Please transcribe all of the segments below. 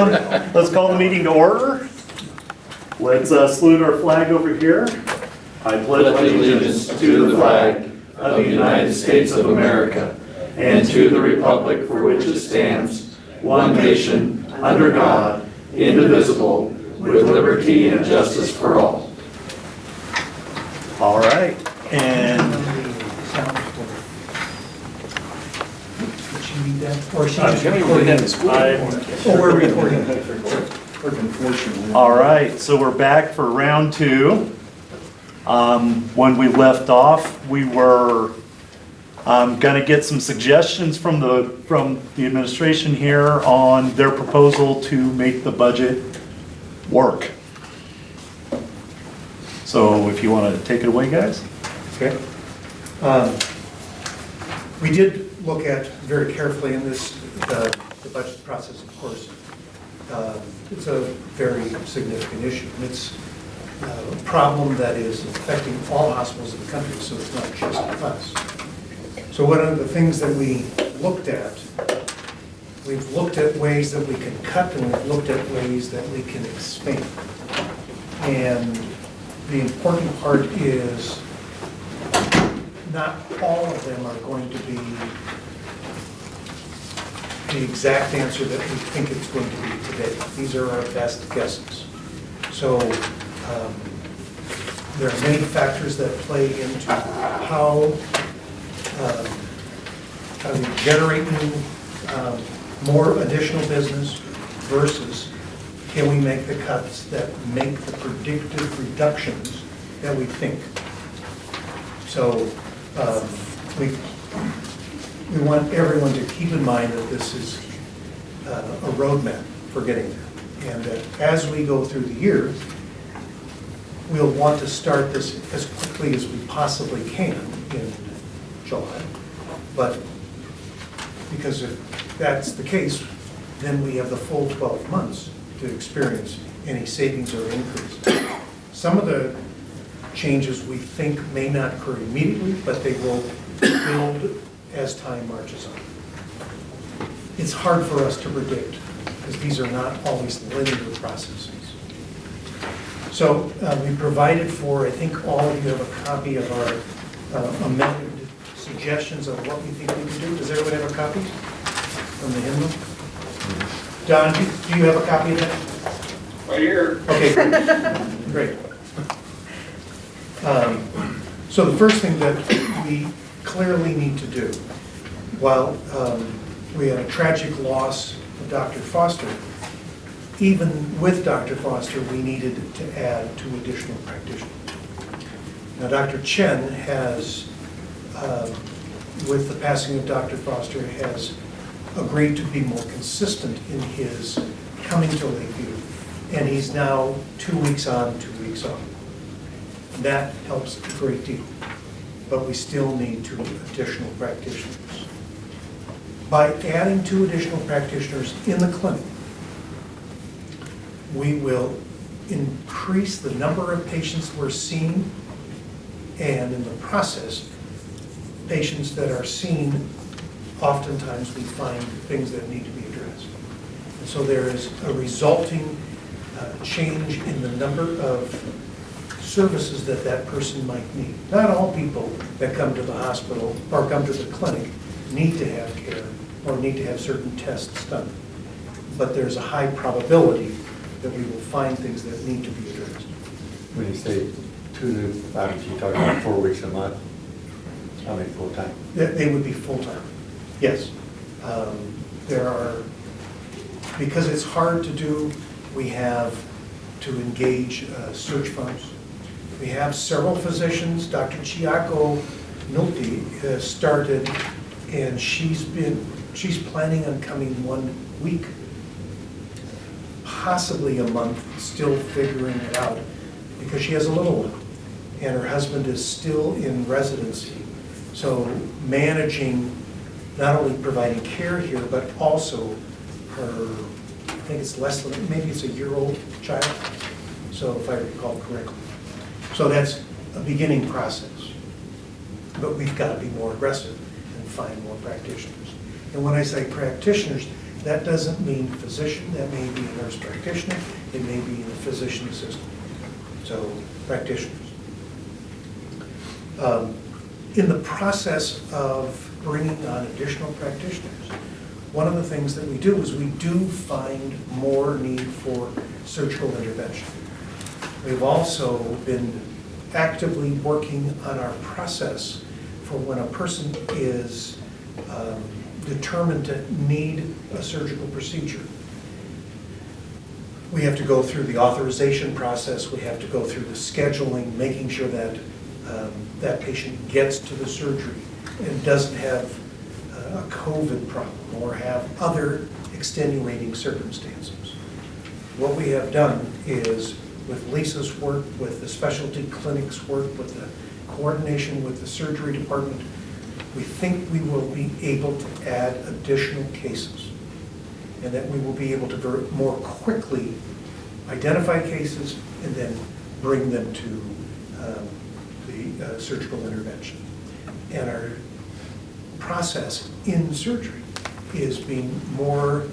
Let's call the meeting to order. Let's salute our flag over here. I pledge allegiance to the flag of the United States of America and to the republic for which it stands, one nation, under God, indivisible, with liberty and justice for all. All right, and Or she just recording? Or we're recording. all right, so we're back for round two. When we left off, we were going to get some suggestions from the administration here on their proposal to make the budget work. So if you want to take it away, guys. Okay. We did look at very carefully in this, the budget process, of course. It's a very significant issue. And it's a problem that is affecting all hospitals in the country, so it's not just us. So one of the things that we looked at, we've looked at ways that we can cut and we've looked at ways that we can expand. And the important part is not all of them are going to be the exact answer that we think it's going to be today. These are our best guesses. So there are many factors that play into how we generate new, more additional business versus can we make the cuts that make the predictive reductions that we think. So we want everyone to keep in mind that this is a roadmap for getting there. And that as we go through the year, we'll want to start this as quickly as we possibly can in July. But because if that's the case, then we have the full 12 months to experience any savings or increase. Some of the changes we think may not occur immediately, but they will build as time marches on. It's hard for us to predict because these are not always linear processes. So we provided for, I think all of you have a copy of our amended suggestions of what we think we can do. Does everyone have a copy from the hymnal? Don, do you have a copy of that? Right here. Okay, great. So the first thing that we clearly need to do, while we had a tragic loss of Dr. Foster, even with Dr. Foster, we needed to add 2 additional practitioners. Now, Dr. Chen has, with the passing of Dr. Foster, has agreed to be more consistent in his coming to Lakeview, and he's now 2 weeks on, 2 weeks off. That helps a great deal, but we still need 2 additional practitioners. By adding 2 additional practitioners in the clinic, we will increase the number of patients we're seeing, and in the process, patients that are seen, oftentimes we find things that need to be addressed. And so there is a resulting change in the number of services that that person might need. Not all people that come to the hospital or come to the clinic need to have care or need to have certain tests done. But there's a high probability that we will find things that need to be addressed. When you say 2 new doctors, you talk about 4 weeks a month? How many full-time? They would be full-time, yes. There are, because it's hard to do, we have to engage search firms. We have several physicians. Dr. Chiako Nulti has started, and she's planning on coming 1 week, possibly a month, still figuring it out, because she has a little one, and her husband is still in residency. So managing, not only providing care here, but also her, I think it's less than, maybe it's a year-old child, so if I recall correctly. So that's a beginning process. But we've got to be more aggressive and find more practitioners. And when I say practitioners, That doesn't mean physician, that may be a nurse practitioner, it may be a physician assistant, so practitioners. In the process of bringing on additional practitioners, one of the things that we do is we do find more need for surgical intervention. We've also been actively working on our process for when a person is determined to need a surgical procedure. We have to go through the authorization process, we have to go through the scheduling, making sure that that patient gets to the surgery and doesn't have a COVID problem or have other extenuating circumstances. What we have done is, with Lisa's work, with the specialty clinics work, with the coordination with the surgery department, we think we will be able to add additional cases, and that we will be able to more quickly identify cases and then bring them to the surgical intervention. And our process in surgery is being more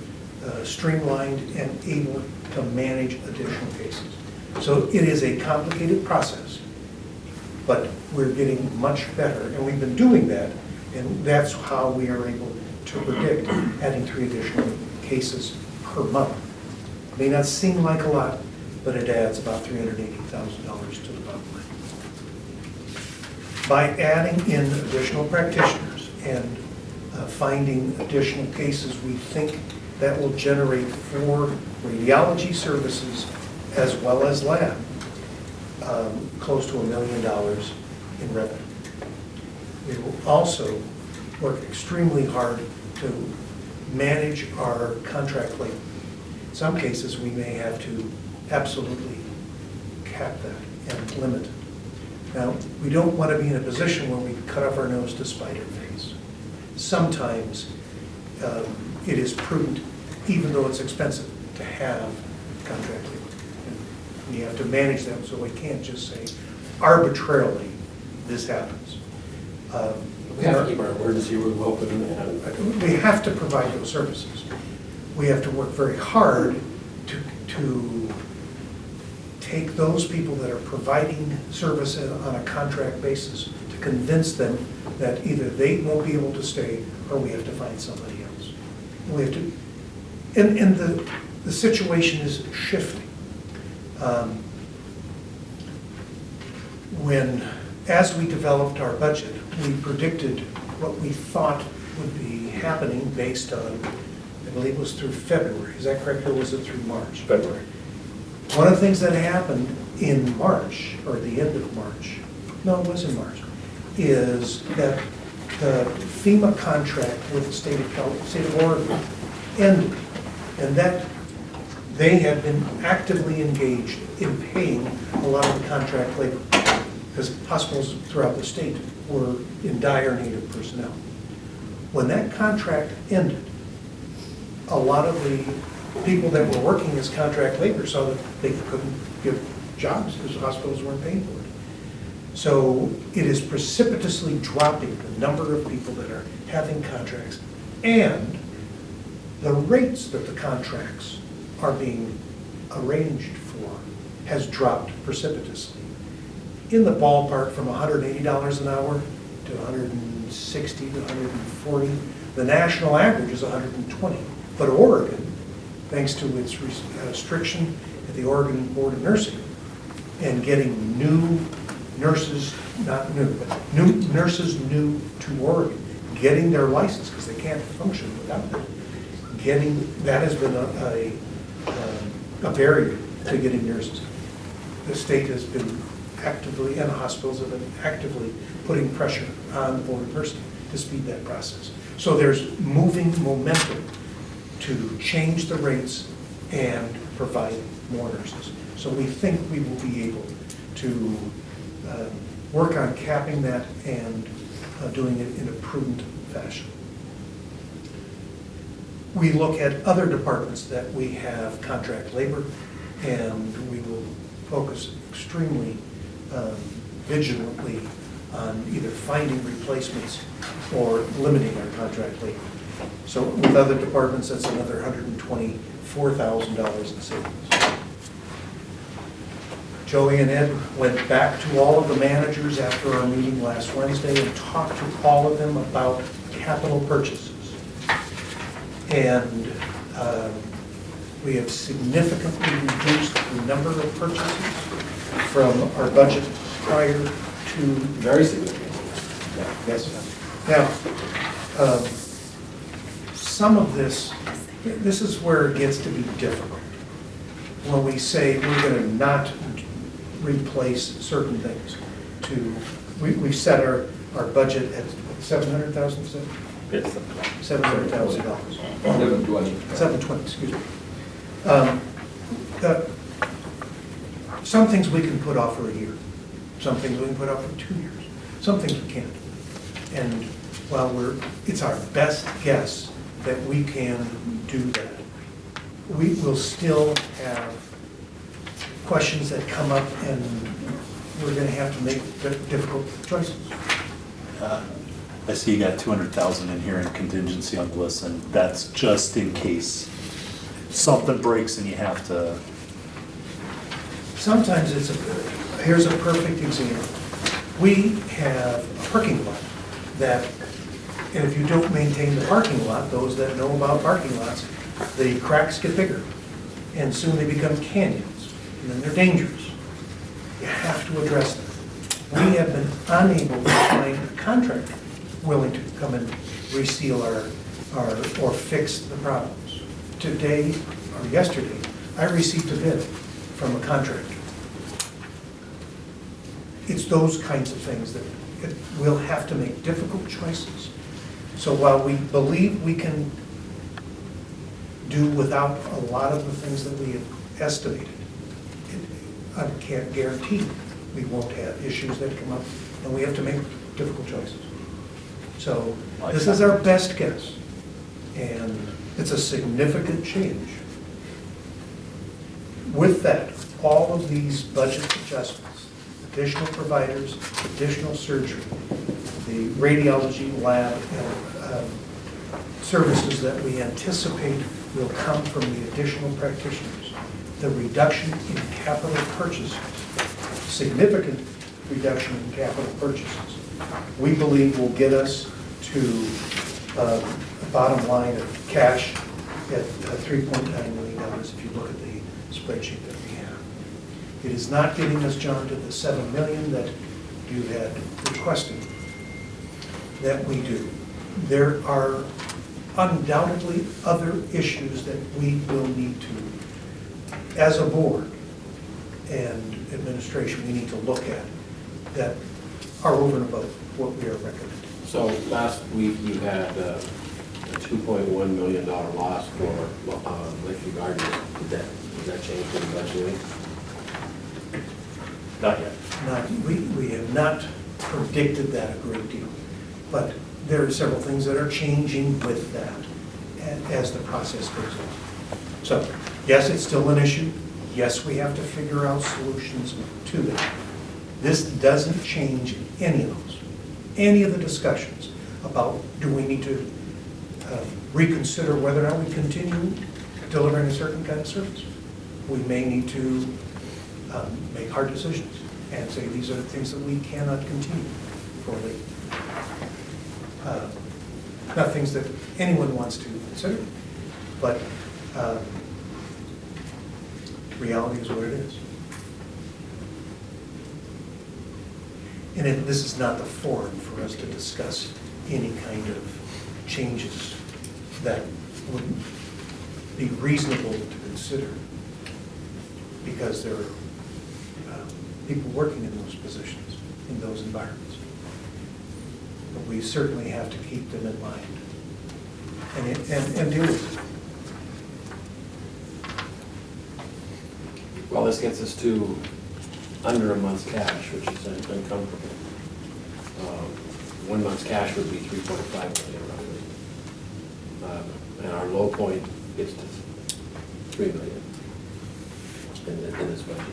streamlined and able to manage additional cases. So it is a complicated process, but we're getting much better, and we've been doing that, and that's how we are able to predict adding 3 additional cases per month. May not seem like a lot, but it adds about $380,000 to the bottom line. By adding in additional practitioners and finding additional cases, we think that will generate for radiology services as well as lab close to $1 million in revenue. We will also work extremely hard to manage our contract labor. In some cases, we may have to absolutely cap that and limit it. Now, we don't want to be in a position where we cut off our nose to spite our face. Sometimes it is prudent, even though it's expensive, to have contract labor. And you have to manage them, so we can't just say arbitrarily this happens. We have to keep our emergency room open. We have to provide those services. We have to work very hard to take those people that are providing service on a contract basis to convince them that either they won't be able to stay or we have to find somebody else. We have to, and the situation is shifting. As we developed our budget, we predicted what we thought would be happening based on, I believe it was through February. Is that correct, or was it through March? February. One of the things that happened in March, or the end of March, no, it was in March, is that the FEMA contract with the state of Oregon ended, and that they had been actively engaged in paying a lot of the contract labor, because hospitals throughout the state were in dire need of personnel. When that contract ended, a lot of the people that were working as contract labor saw that they couldn't get jobs because the hospitals weren't paying for it. So it is precipitously dropping the number of people that are having contracts, and the rates that the contracts are being arranged for has dropped precipitously. In the ballpark from $180 an hour to $160 to $140. The national average is $120. But Oregon, thanks to its restriction at the Oregon Board of Nursing and getting new nurses, not new, but new nurses new to Oregon, getting their license because they can't function without it. That has been a barrier to getting nurses. The state has been actively, and the hospitals have been actively putting pressure on the Board of Nursing to speed that process. So there's moving momentum to change the rates and provide more nurses. So we think we will be able to work on capping that and doing it in a prudent fashion. We look at other departments that we have contract labor, and we will focus extremely vigilantly on either finding replacements or limiting our contract labor. So with other departments, that's another $124,000 in savings. Joey and Ed went back to all of the managers after our meeting last Wednesday and talked to all of them about capital purchases. And we have significantly reduced the number of purchases from our budget prior to. Very significant. Yes. Now, some of this is where it gets to be difficult. When we say we're going to not replace certain things we've set our budget at $700,000, $700,000. $720, excuse me. Some things we can put off for a year. Some things we can put off for 2 years. Some things we can't. And while it's our best guess that we can do that, we will still have questions that come up, and we're going to have to make difficult choices. I see you got 200,000 in here in contingency on the list, and that's just in case something breaks and you have to. Sometimes here's a perfect example. We have a parking lot that, and if you don't maintain the parking lot, those that know about parking lots, the cracks get bigger, and soon they become canyons, and then they're dangerous. You have to address them. We have been unable to find a contractor willing to come and reseal or fix the problems. Today, or yesterday, I received a bid from a contractor. It's those kinds of things that we'll have to make difficult choices. So while we believe we can do without a lot of the things that we have estimated, I can't guarantee we won't have issues that come up, and we have to make difficult choices. So this is our best guess, and it's a significant change. With that, all of these budget adjustments, additional providers, additional surgery, the radiology lab services that we anticipate will come from the additional practitioners, the reduction in capital purchases, significant reduction in capital purchases, we believe will get us to a bottom line of cash at $3.9 million if you look at the spreadsheet that we have. It is not getting us, John, to the $7 million that you had requested that we do. There are undoubtedly other issues that we will need to, as a board and administration, we need to look at that are over and above what we are recommending. So last week you had a $2.1 million loss for Lakeview Gardens. Did that change in budgeting? Not yet. We have not predicted that a great deal, but there are several things that are changing with that as the process goes on. So, yes, it's still an issue. Yes, we have to figure out solutions to that. This doesn't change any of those, any of the discussions about do we need to reconsider whether or not we continue delivering a certain kind of service. We may need to make hard decisions and say these are the things that we cannot continue for the not things that anyone wants to consider, but reality is what it is. And this is not the forum for us to discuss any kind of changes that would be reasonable to consider, because there are people working in those positions, in those environments. But we certainly have to keep them in mind and deal with it. Well, this gets us to under a month's cash, which is uncomfortable. 1 month's cash would be $3.5 million roughly. And our low point gets to $3 million in this budget,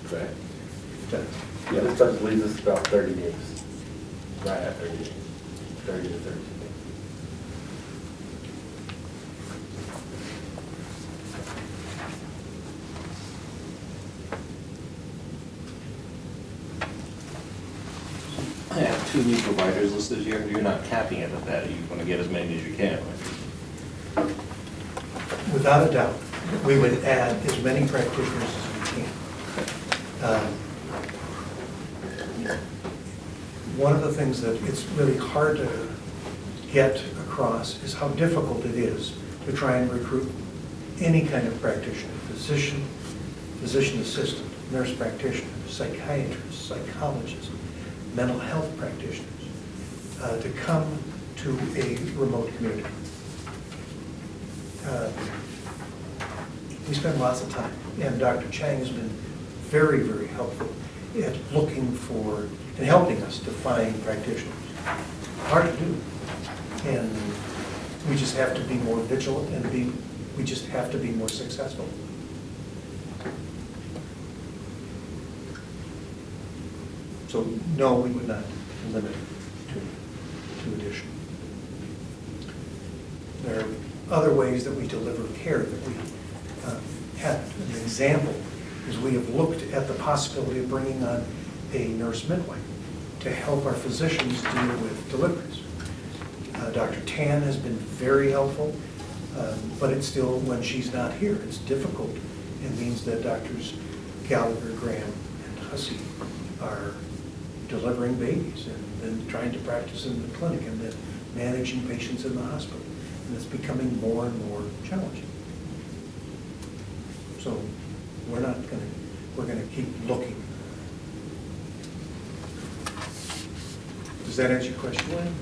correct? Yeah, this budget leaves us about 30 days. Right at 30 days, 30 to 32 days. 2 new providers listed here? You're not capping it at that, you want to get as many as you can, right? Without a doubt, we would add as many practitioners as we can. One of the things that it's really hard to get across is how difficult it is to try and recruit any kind of practitioner, physician, physician assistant, nurse practitioner, psychiatrist, psychologist, mental health practitioners, to come to a remote community. We spend lots of time, and Dr. Chang has been very, very helpful at looking for and helping us to find practitioners. Hard to do, and we just have to be more vigilant and we just have to be more successful. So no, we would not limit to addition. There are other ways that we deliver care that we haven't. An example is we have looked at the possibility of bringing on a nurse midwife to help our physicians deal with deliveries. Dr. Tan has been very helpful, but it's still, when she's not here, it's difficult. It means that Doctors Gallagher, Graham, and Hussey are delivering babies and then trying to practice in the clinic and then managing patients in the hospital. And it's becoming more and more challenging. So we're going to keep looking. Does that answer your question, Lynn?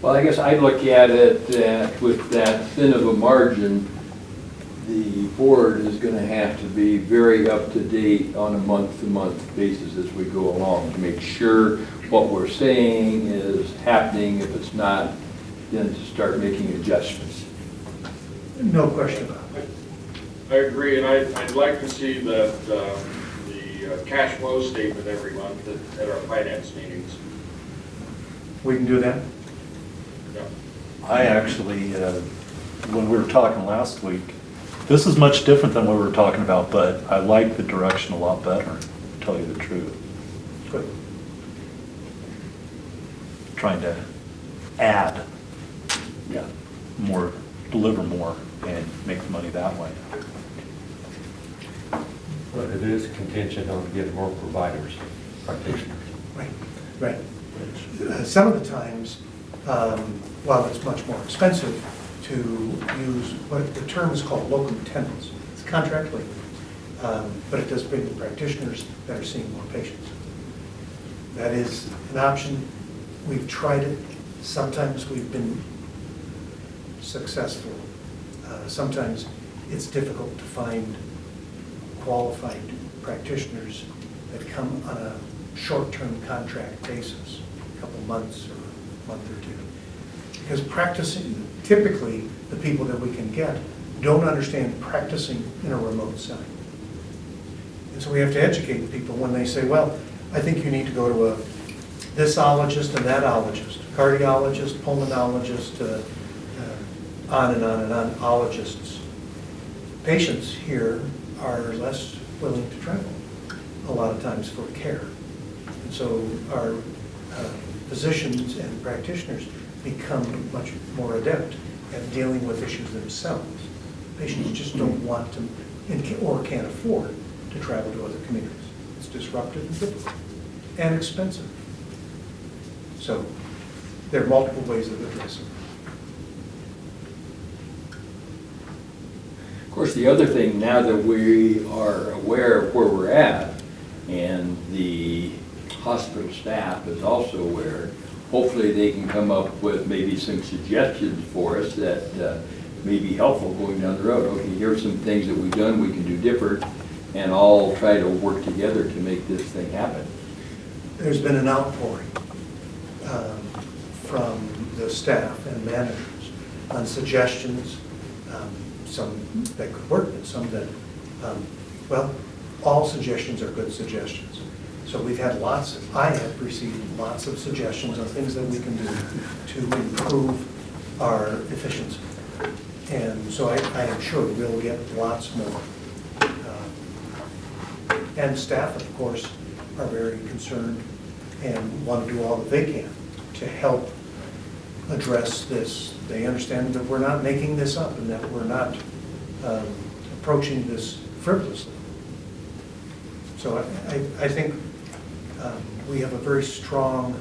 Well, I guess I look at it that with that thin of a margin, the board is going to have to be very up to date on a month-to-month basis as we go along to make sure what we're saying is happening. If it's not, then to start making adjustments. No question about it. I agree, and I'd like to see that the cash flow statement every month at our finance meetings. We can do that? Yeah. I actually, when we were talking last week, this is much different than what we were talking about, but I like the direction a lot better, to tell you the truth. Good. Trying to add, more, deliver more, and make the money that way. But it is contingent on getting more providers, practitioners. Right, right. Some of the times, while it's much more expensive to use what the term is called locum tenens, it's contract labor, but it does bring the practitioners that are seeing more patients. That is an option. We've tried it. Sometimes we've been successful. Sometimes it's difficult to find qualified practitioners that come on a short-term contract basis, a couple months or a month or two. Because practicing, typically the people that we can get don't understand practicing in a remote setting. And so we have to educate people when they say, well, I think you need to go to this ologist and that ologist, cardiologist, pulmonologist, on and on and on, ologists. Patients here are less willing to travel a lot of times for care. And so our physicians and practitioners become much more adept at dealing with issues themselves. Patients just don't want to or can't afford to travel to other communities. It's disruptive and difficult and expensive. So there are multiple ways of addressing it. Of course, the other thing, now that we are aware of where we're at, and the hospital staff is also aware, hopefully they can come up with maybe some suggestions for us that may be helpful going down the road. Okay, here are some things that we've done, we can do different, and all try to work together to make this thing happen. There's been an outpouring from the staff and managers on suggestions, some that could work and some that, well, all suggestions are good suggestions. So we've had I have received lots of suggestions on things that we can do to improve our efficiency. And so I am sure we'll get lots more. And staff, of course, are very concerned and want to do all that they can to help address this. They understand that we're not making this up and that we're not approaching this frivolously. So I think we have a very strong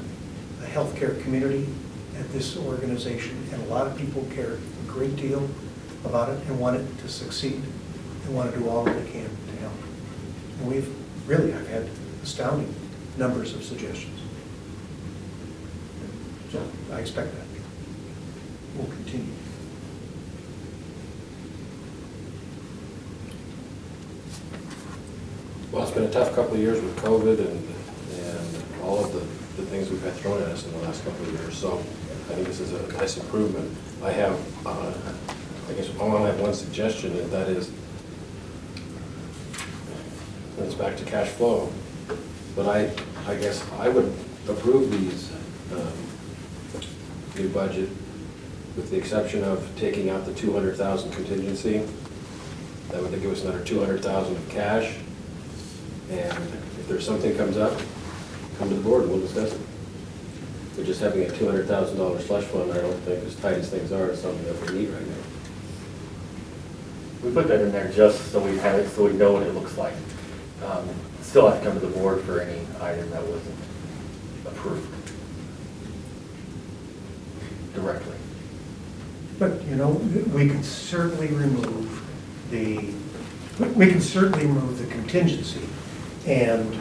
healthcare community at this organization, and a lot of people care a great deal about it and want it to succeed and want to do all that they can to help. And I've had astounding numbers of suggestions. So I expect that will continue. Well, it's been a tough couple of years with COVID and all of the things we've had thrown at us in the last couple of years, so I think this is a nice improvement. I have, I guess I want to have one suggestion, and that is, and it's back to cash flow, but I guess I would approve these new budget with the exception of taking out the 200,000 contingency. That would give us another 200,000 of cash. And if there's something comes up, come to the board and we'll discuss it. But just having a $200,000 slush fund, I don't think, as tight as things are, is something that we need right now. We put that in there just so we have it, so we know what it looks like. Still have to come to the board for any item that wasn't approved directly. But, we can certainly remove the contingency, and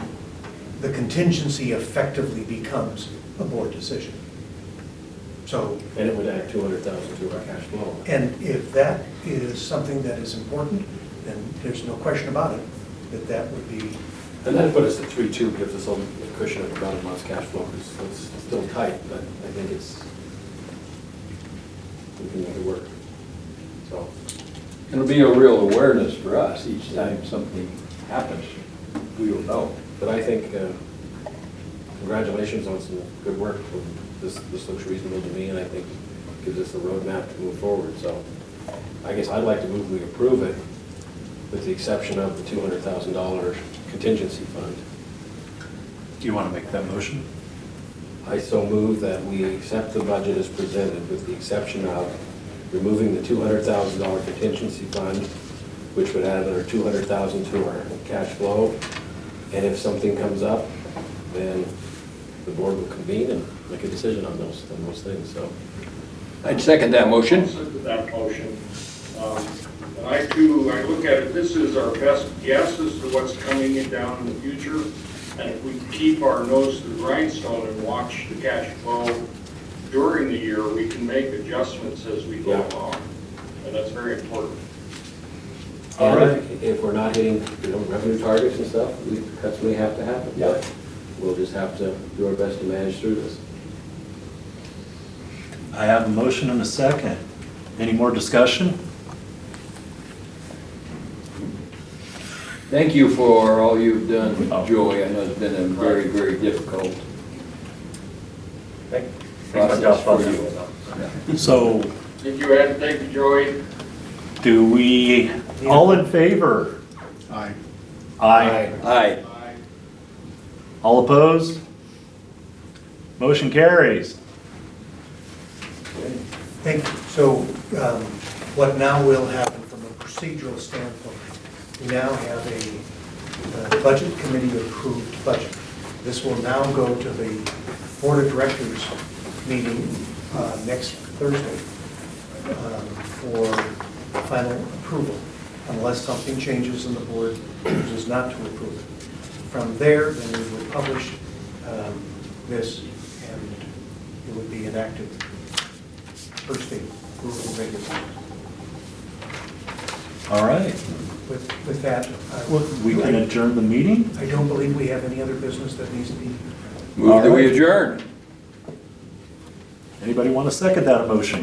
the contingency effectively becomes a board decision. So, And it would add 200,000 to our cash flow. and if that is something that is important, then there's no question about it, that would be, And that put us at 3.2, gives us a cushion of about a month's cash flow, because it's still tight, but I think we can make it work. So, It'll be a real awareness for us each time something happens. We will know. but I think, congratulations on some good work. This looks reasonable to me, and I think gives us a roadmap to move forward. So I guess I'd like to move we approve it, with the exception of the $200,000 contingency fund. Do you want to make that motion? I so move that we accept the budget as presented, with the exception of removing the $200,000 contingency fund, which would add another $200,000 to our cash flow. And if something comes up, then the board will convene and make a decision on those things, so. I'd second that motion. I'll second that motion. And I too, I look at it, this is our best guess as to what's coming in down in the future. And if we keep our nose to the grindstone and watch the cash flow during the year, we can make adjustments as we go along. And that's very important. All right. If we're not hitting, revenue targets and stuff, cuts may have to happen. But we'll just have to do our best to manage through this. I have a motion and a second. Any more discussion? Thank you for all you've done, Joey. I know it's been a very, very difficult process for you. So Thank you, Ed. Thank you, Joey. do we, all in favor? Aye. Aye. Aye. All opposed? Motion carries. thank you. So what now will happen from a procedural standpoint, we now have a budget committee approved budget. This will now go to the board of directors meeting next Thursday for final approval, unless something changes and the board chooses not to approve it. From there, then we will publish this, and it would be enacted first day, rules and regulations. All right. With that, We can adjourn the meeting? I don't believe we have any other business that needs to be. Move that we adjourn. Anybody want to second that motion?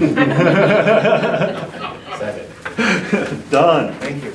Second. Done. Thank you.